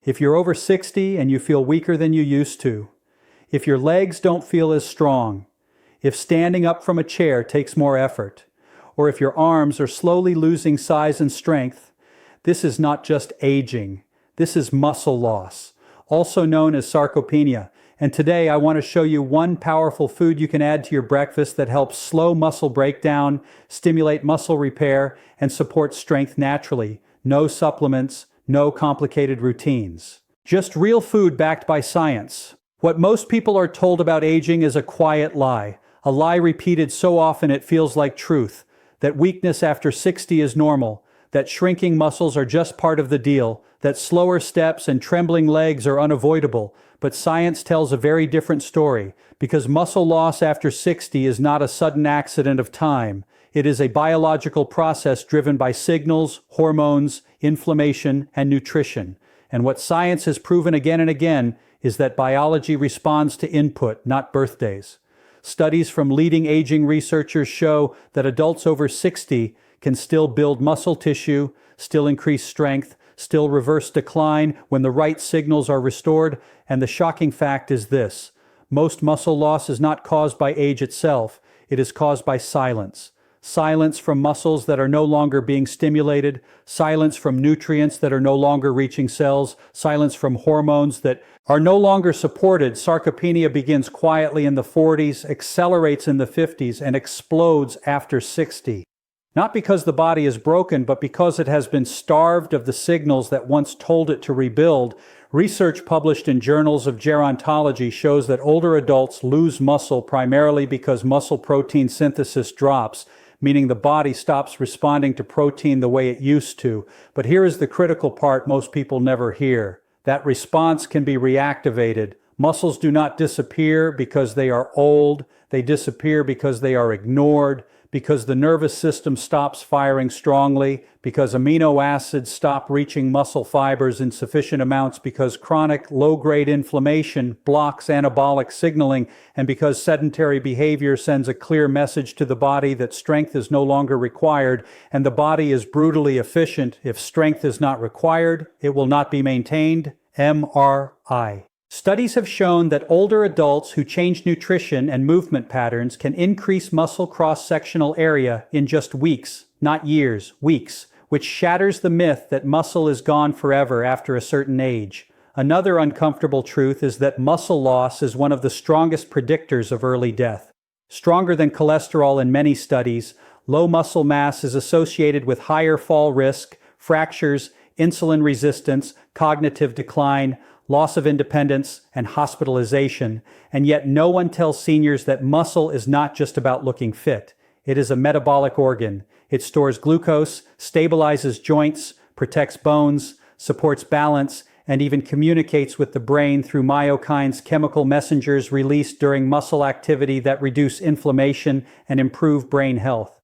If you're over 60 and you feel weaker than you used to, if your legs don't feel as strong, if standing up from a chair takes more effort, or if your arms are slowly losing size and strength, this is not just aging, this is muscle loss, also known as sarcopenia. And today I want to show you one powerful food you can add to your breakfast that helps slow muscle breakdown, stimulate muscle repair, and support strength naturally. No supplements, no complicated routines. Just real food backed by science. What most people are told about aging is a quiet lie. A lie repeated so often it feels like truth. That weakness after 60 is normal. That shrinking muscles are just part of the deal. That slower steps and trembling legs are unavoidable. But science tells a very different story, because muscle loss after 60 is not a sudden accident of time. It is a biological process driven by signals, hormones, inflammation, and nutrition. And what science has proven again and again is that biology responds to input, not birthdays. Studies from leading aging researchers show that adults over 60 can still build muscle tissue, still increase strength, still reverse decline when the right signals are restored, and the shocking fact is this: most muscle loss is not caused by age itself, it is caused by silence. Silence from muscles that are no longer being stimulated, silence from nutrients that are no longer reaching cells, silence from hormones that are no longer supported. Sarcopenia begins quietly in the 40s, accelerates in the 50s, and explodes after 60. Not because the body is broken, but because it has been starved of the signals that once told it to rebuild. Research published in journals of gerontology shows that older adults lose muscle primarily because muscle protein synthesis drops, meaning the body stops responding to protein the way it used to. But here is the critical part most people never hear. That response can be reactivated. Muscles do not disappear because they are old. They disappear because they are ignored, because the nervous system stops firing strongly, because amino acids stop reaching muscle fibers in sufficient amounts, because chronic low-grade inflammation blocks anabolic signaling, and because sedentary behavior sends a clear message to the body that strength is no longer required, and the body is brutally efficient. If strength is not required, it will not be maintained. MRI. Studies have shown that older adults who change nutrition and movement patterns can increase muscle cross-sectional area in just weeks, not years, weeks, which shatters the myth that muscle is gone forever after a certain age. Another uncomfortable truth is that muscle loss is one of the strongest predictors of early death. Stronger than cholesterol in many studies, low muscle mass is associated with higher fall risk, fractures, insulin resistance, cognitive decline, loss of independence, and hospitalization, and yet no one tells seniors that muscle is not just about looking fit. It is a metabolic organ. It stores glucose, stabilizes joints, protects bones, supports balance, and even communicates with the brain through myokines, chemical messengers released during muscle activity that reduce inflammation and improve brain health.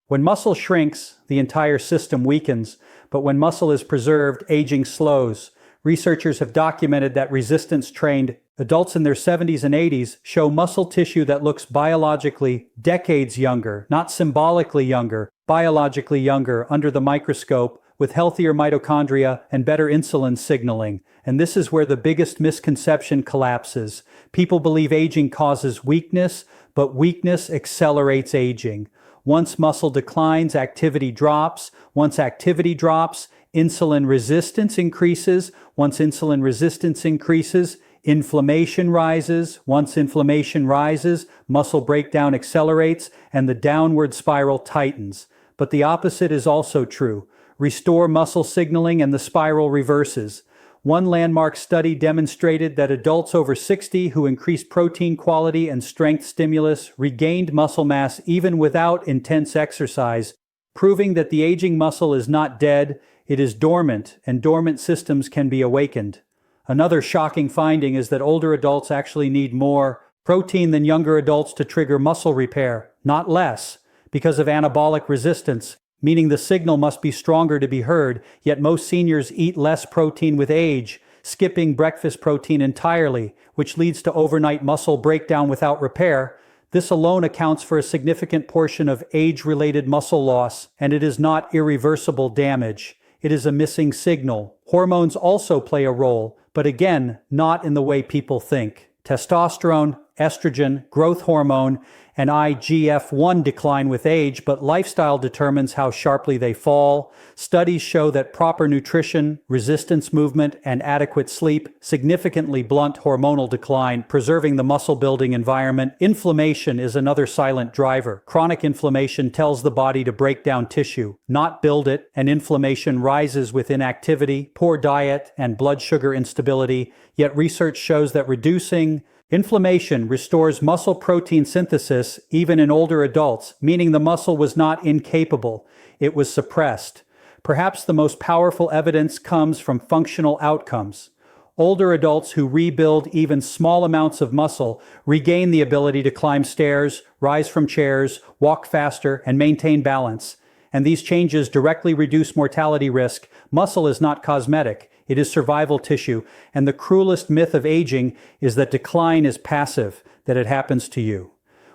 When muscle shrinks, the entire system weakens, but when muscle is preserved, aging slows. Researchers have documented that resistance-trained adults in their 70s and 80s show muscle tissue that looks biologically decades younger, not symbolically younger, biologically younger under the microscope, with healthier mitochondria and better insulin signaling. And this is where the biggest misconception collapses. People believe aging causes weakness, but weakness accelerates aging. Once muscle declines, activity drops. Once activity drops, insulin resistance increases. Once insulin resistance increases, inflammation rises. Once inflammation rises, muscle breakdown accelerates and the downward spiral tightens. But the opposite is also true. Restore muscle signaling and the spiral reverses. One landmark study demonstrated that adults over 60 who increased protein quality and strength stimulus regained muscle mass even without intense exercise, proving that the aging muscle is not dead. It is dormant, and dormant systems can be awakened. Another shocking finding is that older adults actually need more protein than younger adults to trigger muscle repair, not less, because of anabolic resistance, meaning the signal must be stronger to be heard, yet most seniors eat less protein with age, skipping breakfast protein entirely, which leads to overnight muscle breakdown without repair. This alone accounts for a significant portion of age-related muscle loss, and it is not irreversible damage. It is a missing signal, Hormones also play a role, but again, not in the way people think. Testosterone, estrogen, growth hormone, and IGF-1 decline with age, but lifestyle determines how sharply they fall. Studies show that proper nutrition, resistance movement, and adequate sleep significantly blunt hormonal decline, preserving the muscle-building environment. Inflammation is another silent driver. Chronic inflammation tells the body to break down tissue, not build it, and inflammation rises with inactivity, poor diet, and blood sugar instability. Yet research shows that reducing inflammation restores muscle protein synthesis even in older adults, meaning the muscle was not incapable, it was suppressed. Perhaps the most powerful evidence comes from functional outcomes. Older adults who rebuild even small amounts of muscle regain the ability to climb stairs, rise from chairs, walk faster, and maintain balance. And these changes directly reduce mortality risk. Muscle is not cosmetic. It is survival tissue, and the cruelest myth of aging is that decline is passive, that it happens to you.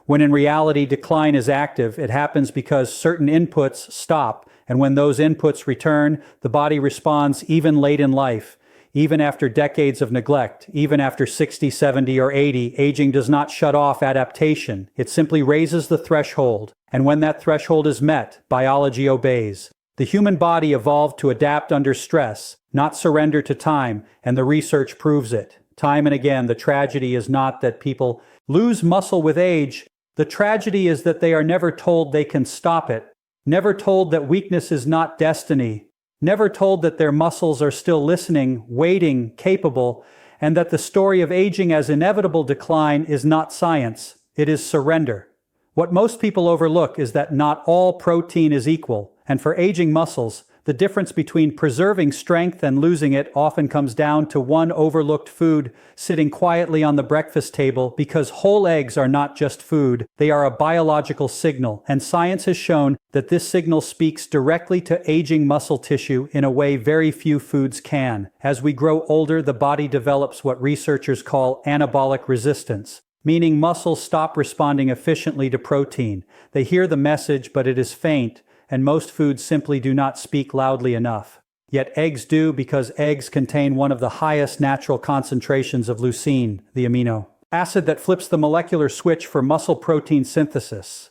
When in reality, decline is active. It happens because certain inputs stop, and when those inputs return, the body responds even late in life. Even after decades of neglect, even after 60, 70, or 80, aging does not shut off adaptation. It simply raises the threshold, and when that threshold is met, biology obeys. The human body evolved to adapt under stress, not surrender to time, and the research proves it. Time and again, the tragedy is not that people lose muscle with age. The tragedy is that they are never told they can stop it, never told that weakness is not destiny, never told that their muscles are still listening, waiting, capable, and that the story of aging as inevitable decline is not science, it is surrender. What most people overlook is that not all protein is equal, and for aging muscles, the difference between preserving strength and losing it often comes down to one overlooked food sitting quietly on the breakfast table, because whole eggs are not just food, they are a biological signal, and science has shown that this signal speaks directly to aging muscle tissue in a way very few foods can. As we grow older, the body develops what researchers call anabolic resistance, meaning muscles stop responding efficiently to protein. They hear the message, but it is faint, and most foods simply do not speak loudly enough. Yet eggs do, because eggs contain one of the highest natural concentrations of leucine, the amino acid that flips the molecular switch for muscle protein synthesis.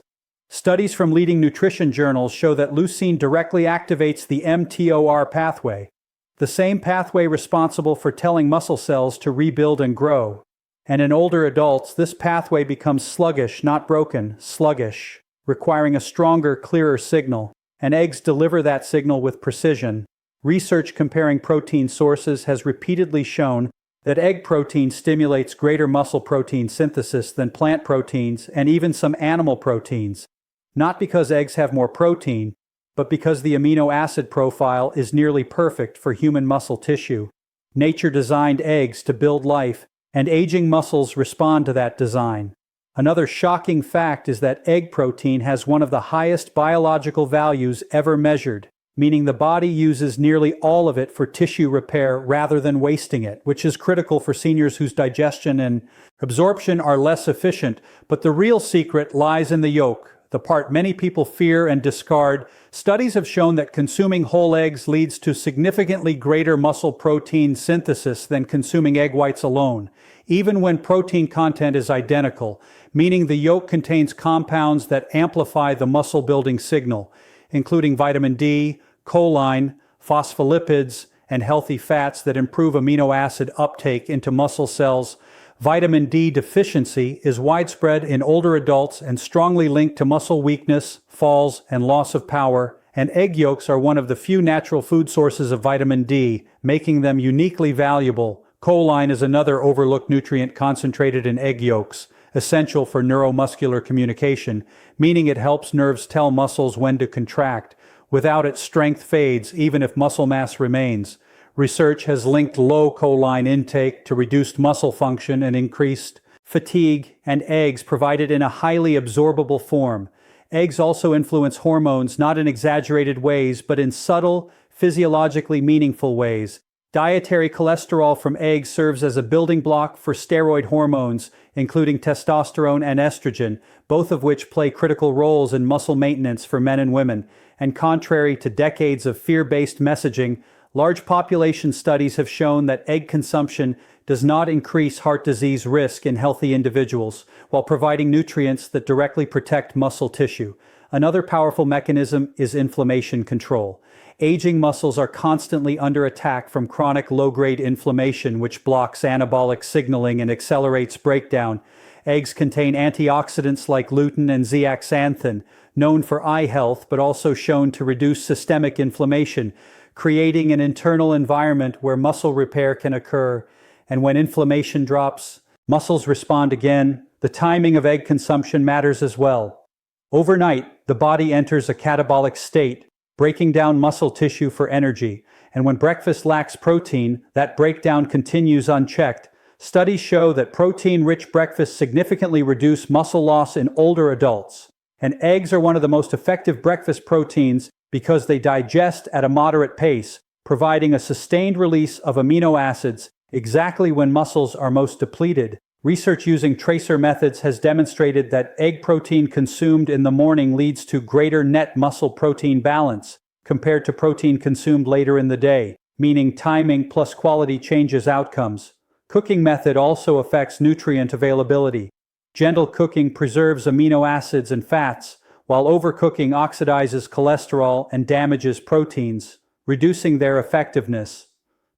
Studies from leading nutrition journals show that leucine directly activates the mTOR pathway, the same pathway responsible for telling muscle cells to rebuild and grow. And in older adults, this pathway becomes sluggish, not broken, sluggish, requiring a stronger, clearer signal, and eggs deliver that signal with precision. Research comparing protein sources has repeatedly shown that egg protein stimulates greater muscle protein synthesis than plant proteins and even some animal proteins, not because eggs have more protein, but because the amino acid profile is nearly perfect for human muscle tissue. Nature designed eggs to build life, and aging muscles respond to that design. Another shocking fact is that egg protein has one of the highest biological values ever measured, meaning the body uses nearly all of it for tissue repair rather than wasting it, which is critical for seniors whose digestion and absorption are less efficient. But the real secret lies in the yolk, the part many people fear and discard. Studies have shown that consuming whole eggs leads to significantly greater muscle protein synthesis than consuming egg whites alone, even when protein content is identical, meaning the yolk contains compounds that amplify the muscle-building signal, including vitamin D, choline, phospholipids, and healthy fats that improve amino acid uptake into muscle cells. Vitamin D deficiency is widespread in older adults and strongly linked to muscle weakness, falls, and loss of power, and egg yolks are one of the few natural food sources of vitamin D, making them uniquely valuable. Choline is another overlooked nutrient concentrated in egg yolks, essential for neuromuscular communication, meaning it helps nerves tell muscles when to contract. Without it, strength fades, even if muscle mass remains. Research has linked low choline intake to reduced muscle function and increased fatigue, and eggs provide it in a highly absorbable form. Eggs also influence hormones, not in exaggerated ways, but in subtle, physiologically meaningful ways. Dietary cholesterol from eggs serves as a building block for steroid hormones, including testosterone and estrogen, both of which play critical roles in muscle maintenance for men and women. And contrary to decades of fear-based messaging, Large population studies have shown that egg consumption does not increase heart disease risk in healthy individuals, while providing nutrients that directly protect muscle tissue. Another powerful mechanism is inflammation control. Aging muscles are constantly under attack from chronic low-grade inflammation, which blocks anabolic signaling and accelerates breakdown. Eggs contain antioxidants like lutein and zeaxanthin, known for eye health but also shown to reduce systemic inflammation, creating an internal environment where muscle repair can occur. And when inflammation drops, muscles respond again. The timing of egg consumption matters as well. Overnight, the body enters a catabolic state, breaking down muscle tissue for energy, and when breakfast lacks protein, that breakdown continues unchecked. Studies show that protein-rich breakfasts significantly reduce muscle loss in older adults, and eggs are one of the most effective breakfast proteins because they digest at a moderate pace, providing a sustained release of amino acids exactly when muscles are most depleted. Research using tracer methods has demonstrated that egg protein consumed in the morning leads to greater net muscle protein balance compared to protein consumed later in the day, meaning timing plus quality changes outcomes. Cooking method also affects nutrient availability. Gentle cooking preserves amino acids and fats, while overcooking oxidizes cholesterol and damages proteins, reducing their effectiveness.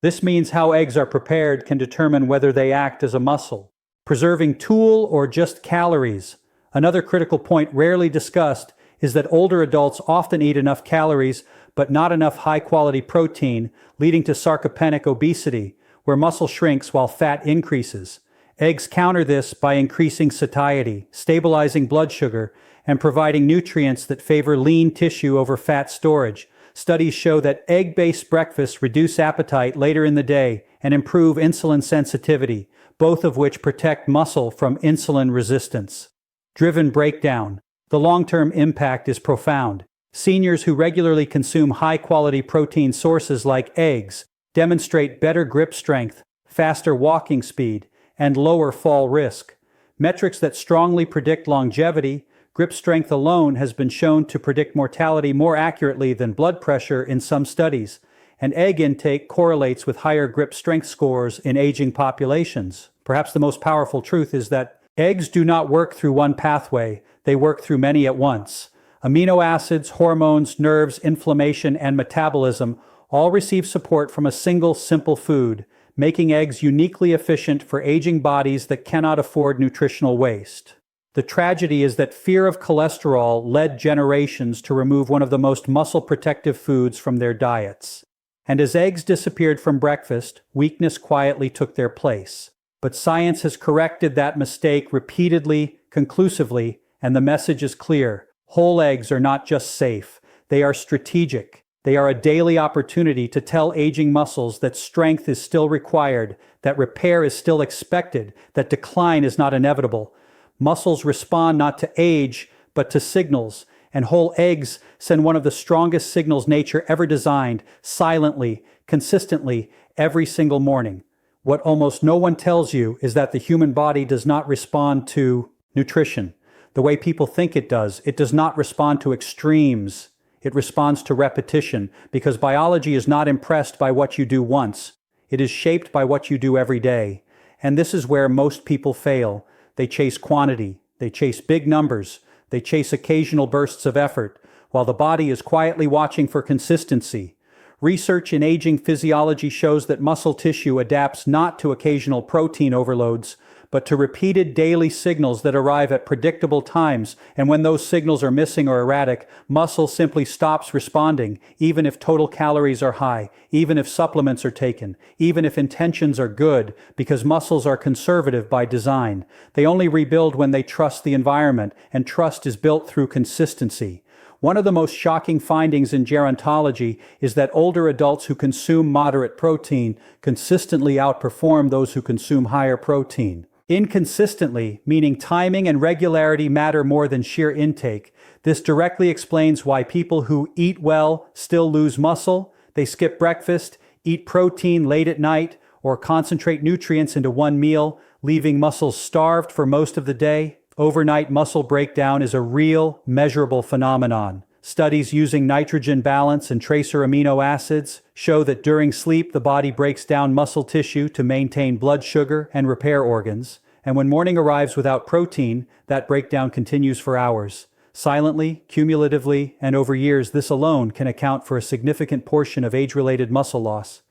This means how eggs are prepared can determine whether they act as a muscle. Preserving tool or just calories. Another critical point rarely discussed is that older adults often eat enough calories but not enough high-quality protein, leading to sarcopenic obesity, where muscle shrinks while fat increases. Eggs counter this by increasing satiety, stabilizing blood sugar, and providing nutrients that favor lean tissue over fat storage. Studies show that egg-based breakfasts reduce appetite later in the day and improve insulin sensitivity, both of which protect muscle from insulin resistance. Driven breakdown. The long-term impact is profound. Seniors who regularly consume high-quality protein sources like eggs demonstrate better grip strength, faster walking speed, and lower fall risk. Metrics that strongly predict longevity. Grip strength alone has been shown to predict mortality more accurately than blood pressure in some studies, and egg intake correlates with higher grip strength scores in aging populations. Perhaps the most powerful truth is that eggs do not work through one pathway, they work through many at once. Amino acids, hormones, nerves, inflammation, and metabolism all receive support from a single simple food, making eggs uniquely efficient for aging bodies that cannot afford nutritional waste. The tragedy is that fear of cholesterol led generations to remove one of the most muscle-protective foods from their diets. And as eggs disappeared from breakfast, weakness quietly took their place. But science has corrected that mistake repeatedly, conclusively, and the message is clear. Whole eggs are not just safe, they are strategic. They are a daily opportunity to tell aging muscles that strength is still required, that repair is still expected, that decline is not inevitable. Muscles respond not to age, but to signals, and whole eggs send one of the strongest signals nature ever designed, silently, consistently, every single morning. What almost no one tells you is that the human body does not respond to nutrition the way people think it does. It does not respond to extremes. It responds to repetition, because biology is not impressed by what you do once. It is shaped by what you do every day. And this is where most people fail. They chase quantity, they chase big numbers, they chase occasional bursts of effort, while the body is quietly watching for consistency. Research in aging physiology shows that muscle tissue adapts not to occasional protein overloads, but to repeated daily signals that arrive at predictable times, and when those signals are missing or erratic, muscle simply stops responding, even if total calories are high, even if supplements are taken, even if intentions are good, because muscles are conservative by design. They only rebuild when they trust the environment, and trust is built through consistency. One of the most shocking findings in gerontology is that older adults who consume moderate protein consistently outperform those who consume higher protein. Inconsistently, meaning timing and regularity matter more than sheer intake. This directly explains why people who eat well still lose muscle. They skip breakfast, eat protein late at night, or concentrate nutrients into one meal, leaving muscles starved for most of the day. Overnight muscle breakdown is a real, measurable phenomenon. Studies using nitrogen balance and tracer amino acids show that during sleep the body breaks down muscle tissue to maintain blood sugar and repair organs, and when morning arrives without protein, that breakdown continues for hours. Silently, cumulatively, and over years, this alone can account for a significant portion of age-related muscle loss.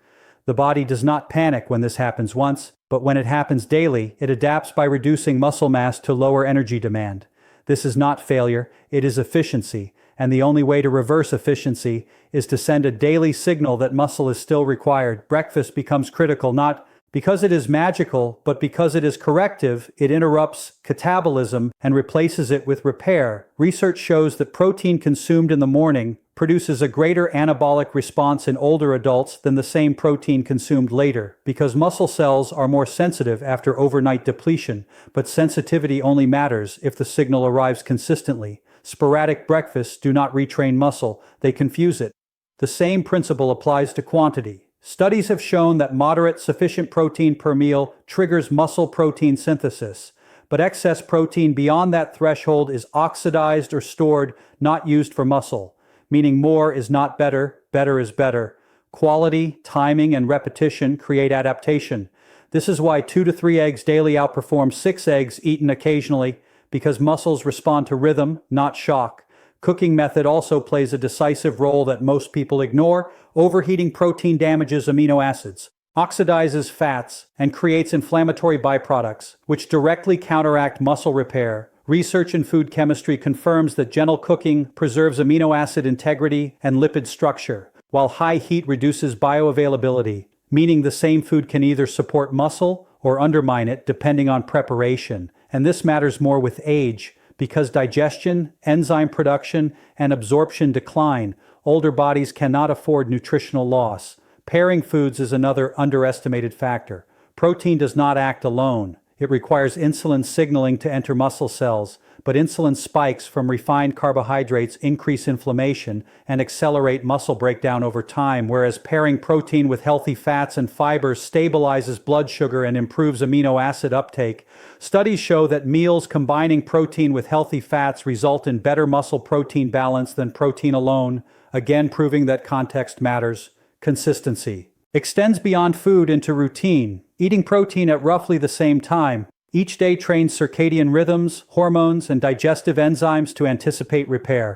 The body does not panic when this happens once, but when it happens daily, it adapts by reducing muscle mass to lower energy demand. This is not failure, it is efficiency, and the only way to reverse efficiency is to send a daily signal that muscle is still required. Breakfast becomes critical not because it is magical, but because it is corrective. It interrupts catabolism and replaces it with repair. Research shows that protein consumed in the morning produces a greater anabolic response in older adults than the same protein consumed later, because muscle cells are more sensitive after overnight depletion, but sensitivity only matters if the signal arrives consistently. Sporadic breakfasts do not retrain muscle, they confuse it. The same principle applies to quantity. Studies have shown that moderate, sufficient protein per meal triggers muscle protein synthesis, but excess protein beyond that threshold is oxidized or stored, not used for muscle, meaning more is not better, better is better. Quality, timing, and repetition create adaptation. This is why 2 to 3 eggs daily outperform 6 eggs eaten occasionally, because muscles respond to rhythm, not shock. Cooking method also plays a decisive role that most people ignore. Overheating protein damages amino acids, oxidizes fats, and creates inflammatory byproducts, which directly counteract muscle repair. Research in food chemistry confirms that gentle cooking preserves amino acid integrity and lipid structure, while high heat reduces bioavailability, meaning the same food can either support muscle or undermine it depending on preparation. And this matters more with age, because digestion, enzyme production, and absorption decline. Older bodies cannot afford nutritional loss. Pairing foods is another underestimated factor. Protein does not act alone. It requires insulin signaling to enter muscle cells, but insulin spikes from refined carbohydrates increase inflammation and accelerate muscle breakdown over time, whereas pairing protein with healthy fats and fibers stabilizes blood sugar and improves amino acid uptake. Studies show that meals combining protein with healthy fats result in better muscle protein balance than protein alone, again proving that context matters. Consistency extends beyond food into routine. Eating protein at roughly the same time each day trains circadian rhythms, hormones, and digestive enzymes to anticipate repair.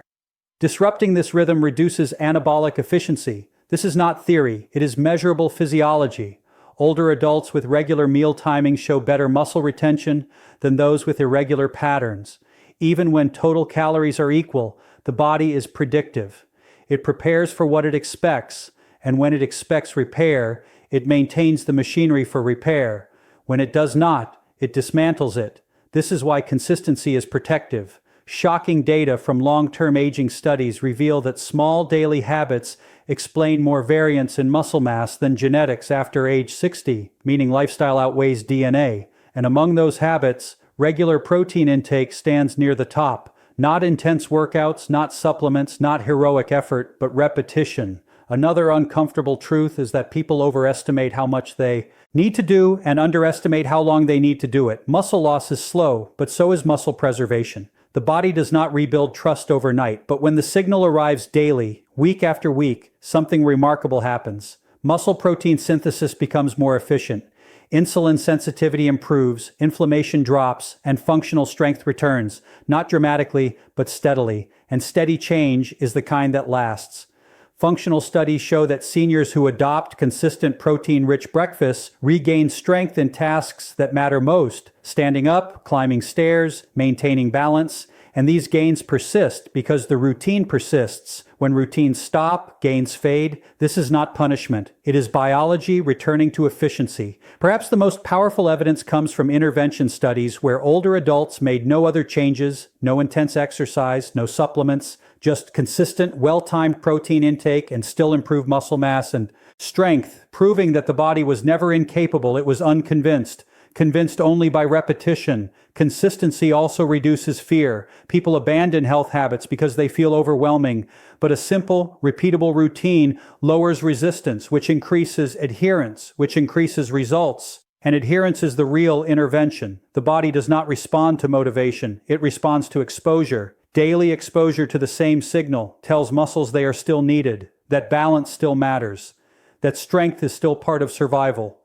Disrupting this rhythm reduces anabolic efficiency. This is not theory, it is measurable physiology. Older adults with regular meal timing show better muscle retention than those with irregular patterns. Even when total calories are equal, the body is predictive. It prepares for what it expects, and when it expects repair, it maintains the machinery for repair. When it does not, it dismantles it. This is why consistency is protective. Shocking data from long-term aging studies reveal that small daily habits explain more variance in muscle mass than genetics after age 60, meaning lifestyle outweighs DNA. And among those habits, regular protein intake stands near the top. Not intense workouts, not supplements, not heroic effort, but repetition. Another uncomfortable truth is that people overestimate how much they need to do and underestimate how long they need to do it. Muscle loss is slow, but so is muscle preservation. The body does not rebuild trust overnight, but when the signal arrives daily, week after week, something remarkable happens. Muscle protein synthesis becomes more efficient. Insulin sensitivity improves, inflammation drops, and functional strength returns, not dramatically, but steadily. And steady change is the kind that lasts. Functional studies show that seniors who adopt consistent protein-rich breakfasts regain strength in tasks that matter most: standing up, climbing stairs, maintaining balance, and these gains persist because the routine persists. When routines stop, gains fade. This is not punishment. It is biology returning to efficiency. Perhaps the most powerful evidence comes from intervention studies where older adults made no other changes, no intense exercise, no supplements, just consistent, well-timed protein intake and still improved muscle mass and strength, proving that the body was never incapable, it was unconvinced. Convinced only by repetition. Consistency also reduces fear. People abandon health habits because they feel overwhelming, but a simple, repeatable routine lowers resistance, which increases adherence, which increases results. And adherence is the real intervention. The body does not respond to motivation, it responds to exposure. Daily exposure to the same signal tells muscles they are still needed, that balance still matters, that strength is still part of survival.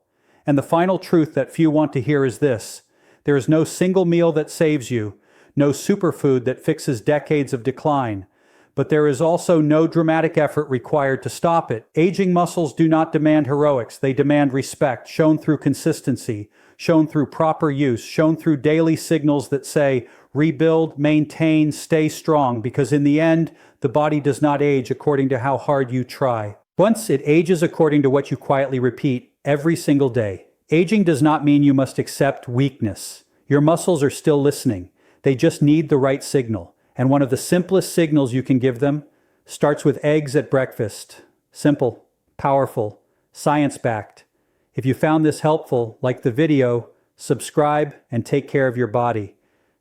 And the final truth that few want to hear is this: there is no single meal that saves you, no superfood that fixes decades of decline, but there is also no dramatic effort required to stop it. Aging muscles do not demand heroics, they demand respect, shown through consistency, shown through proper use, shown through daily signals that say, rebuild, maintain, stay strong, because in the end, the body does not age according to how hard you try. Once it ages according to what you quietly repeat every single day. Aging does not mean you must accept weakness. Your muscles are still listening. They just need the right signal. And one of the simplest signals you can give them starts with eggs at breakfast. Simple, powerful, science-backed. If you found this helpful, like the video, subscribe and take care of your body,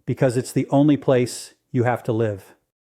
because it's the only place you have to live.